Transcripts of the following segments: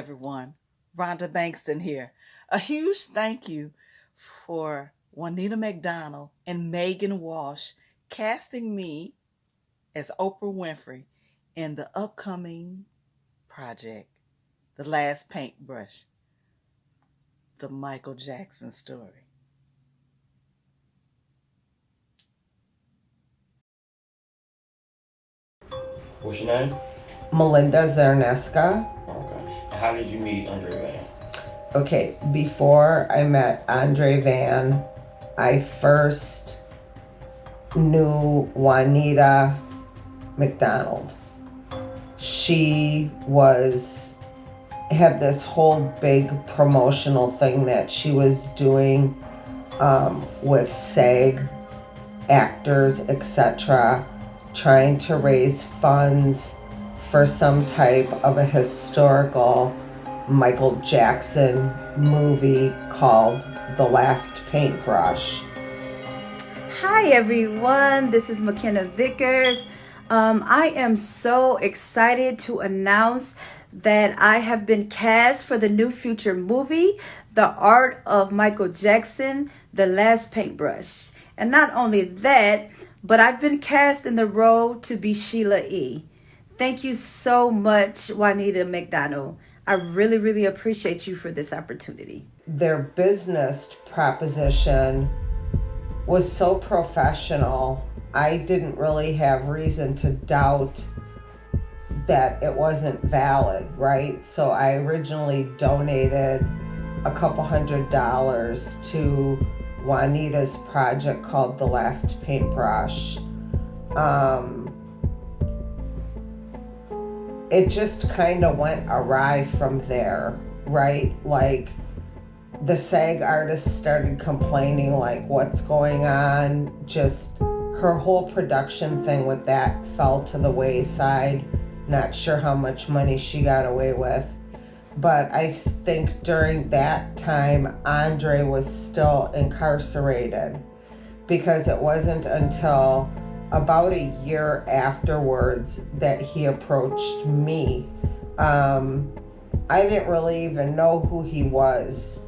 everyone. Rhonda Bankston here. A huge thank you for Juanita McDonald and Megan Walsh casting me as Oprah Winfrey in the upcoming project, The Last Paintbrush, the Michael Jackson story. What's your name? Melinda Zarneska. Okay. And how did you meet Andre Van? Okay, before I met Andre Van, I first knew Juanita McDonald. She had this whole big promotional thing that she was doing with SAG actors, etc., trying to raise funds for some type of a historical Michael Jackson movie called The Last Paintbrush. Hi everyone, this is McKenna Vickers. I am so excited to announce that I have been cast for the new future movie, The Art of Michael Jackson, The Last Paintbrush. And not only that, but I've been cast in the role to be Sheila E. Thank you so much, Juanita McDonald. I really, really appreciate you for this opportunity. Their business proposition was so professional. I didn't really have reason to doubt that it wasn't valid, right? So I originally donated a couple $100 to Juanita's project called The Last Paintbrush. It just kind of went awry from there, right? Like the SAG artists started complaining, like, what's going on? Just her whole production thing with that fell to the wayside. Not sure how much money she got away with. But I think during that time, Andre was still incarcerated, because it wasn't until about a year afterwards that he approached me. I didn't really even know who he was.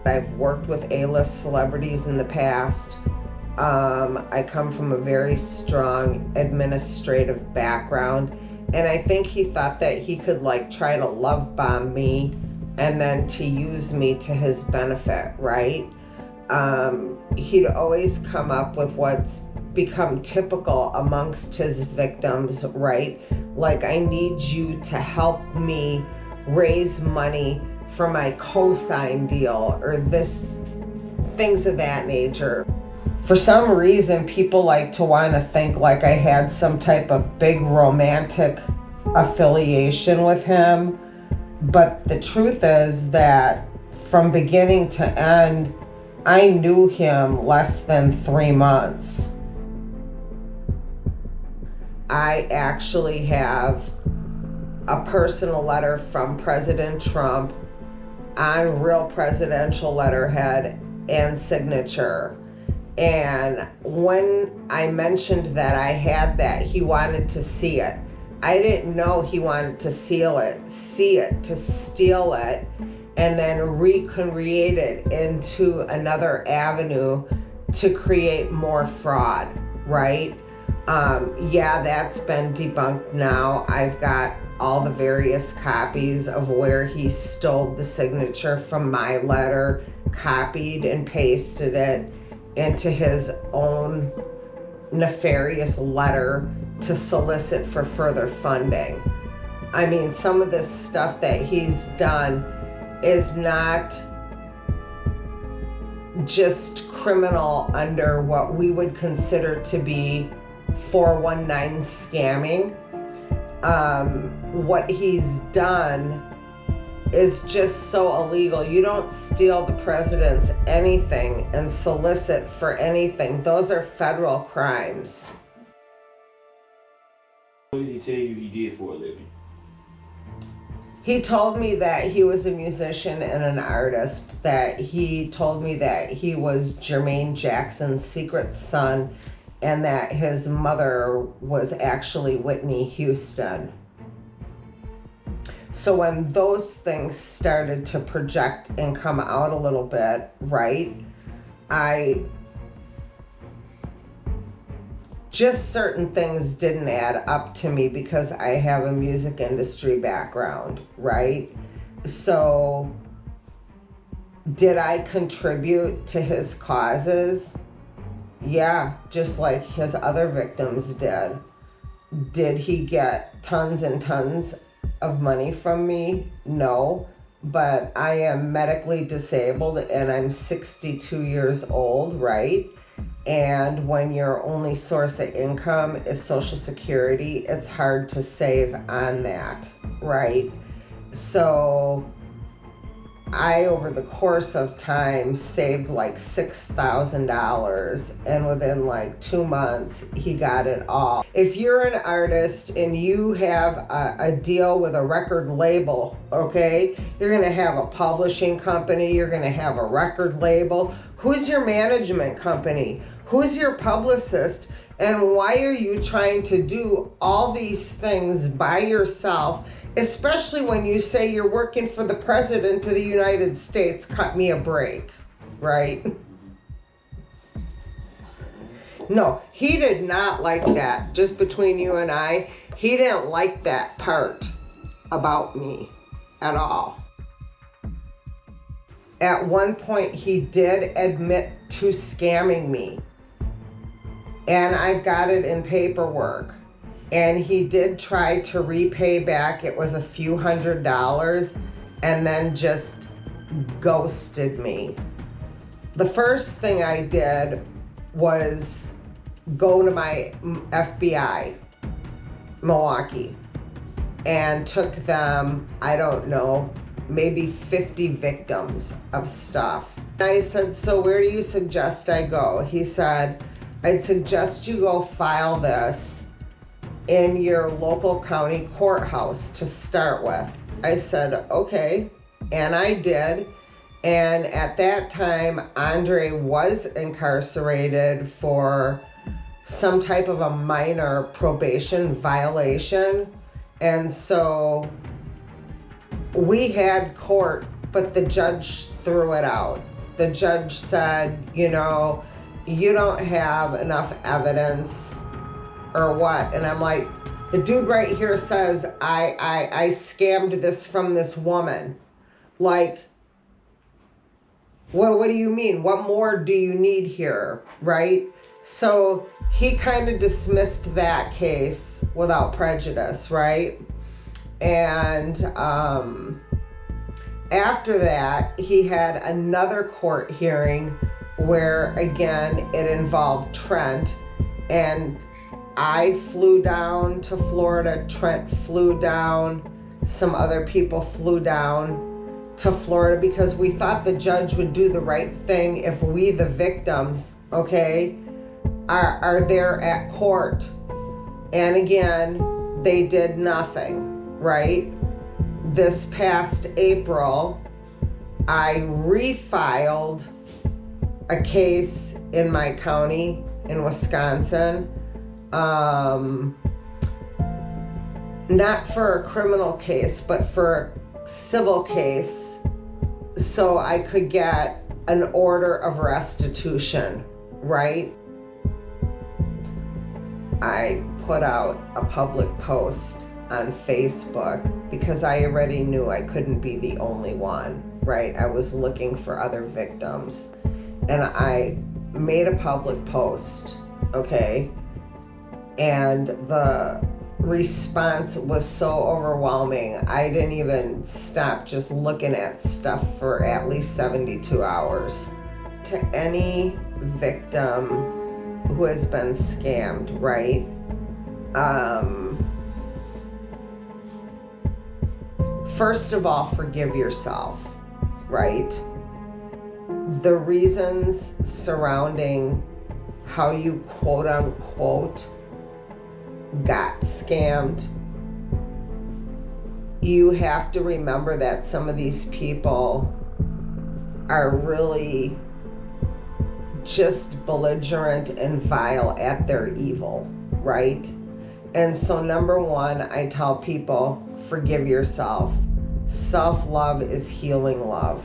I've worked with A-list celebrities in the past. I come from a very strong administrative background, and I think he thought that he could try to love bomb me and then to use me to his benefit, right? He'd always come up with what's become typical amongst his victims, right? Like, I need you to help me raise money for my cosign deal, or things of that nature. For some reason, people like to want to think like I had some type of big romantic affiliation with him. But the truth is that from beginning to end, I knew him less than 3 months. I actually have a personal letter from President Trump on real presidential letterhead and signature. And when I mentioned that I had that, he wanted to see it. I didn't know he wanted to see it, to steal it, and then recreate it into another avenue to create more fraud, right? Yeah, that's been debunked now. I've got all the various copies of where he stole the signature from my letter, copied and pasted it into his own nefarious letter to solicit for further funding. I mean, some of this stuff that he's done is not just criminal under what we would consider to be 419 scamming. What he's done is just so illegal. You don't steal the president's anything and solicit for anything. Those are federal crimes. What did he tell you he did for a living? He told me that he was a musician and an artist, that he told me that he was Jermaine Jackson's secret son, and that his mother was actually Whitney Houston. So when those things started to project and come out a little bit, right, just certain things didn't add up to me because I have a music industry background, right? So did I contribute to his causes? Yeah, just like his other victims did. Did he get tons and tons of money from me? No, but I am medically disabled and I'm 62 years old, right? And when your only source of income is Social Security, it's hard to save on that, right? So I, over the course of time, saved like $6,000, and within like 2 months, he got it all. If you're an artist and you have a deal with a record label, okay, you're gonna have a publishing company, you're gonna have a record label. Who's your management company? Who's your publicist? And why are you trying to do all these things by yourself? Especially when you say you're working for the President of the United States. Cut me a break, right? No, he did not like that. Just between you and I, he didn't like that part about me at all. At one point, he did admit to scamming me. And I've got it in paperwork. And he did try to repay back. It was a few $100s and then just ghosted me. The first thing I did was go to my FBI, Milwaukee, and took them, I don't know, maybe 50 victims of stuff. I said, so where do you suggest I go? He said, I'd suggest you go file this in your local county courthouse to start with. I said, okay, and I did. And at that time, Andre was incarcerated for some type of a minor probation violation. And so we had court, but the judge threw it out. The judge said, you know, you don't have enough evidence or what? And I'm like, the dude right here says I scammed this from this woman. Like, what do you mean? What more do you need here, right? So he kind of dismissed that case without prejudice, right? And after that, he had another court hearing where, again, it involved Trent, and I flew down to Florida, Trent flew down, some other people flew down to Florida because we thought the judge would do the right thing if we, the victims, okay, are there at court. And again, they did nothing, right? This past April, I refiled a case in my county in Wisconsin, not for a criminal case, but for a civil case, so I could get an order of restitution, right? I put out a public post on Facebook because I already knew I couldn't be the only one, right? I was looking for other victims. And I made a public post, okay? And the response was so overwhelming, I didn't even stop just looking at stuff for at least 72 hours. To any victim who has been scammed, right? First of all, forgive yourself, right? The reasons surrounding how you quote unquote got scammed, you have to remember that some of these people are really just belligerent and vile at their evil, right? And so, number one, I tell people, forgive yourself. Self-love is healing love.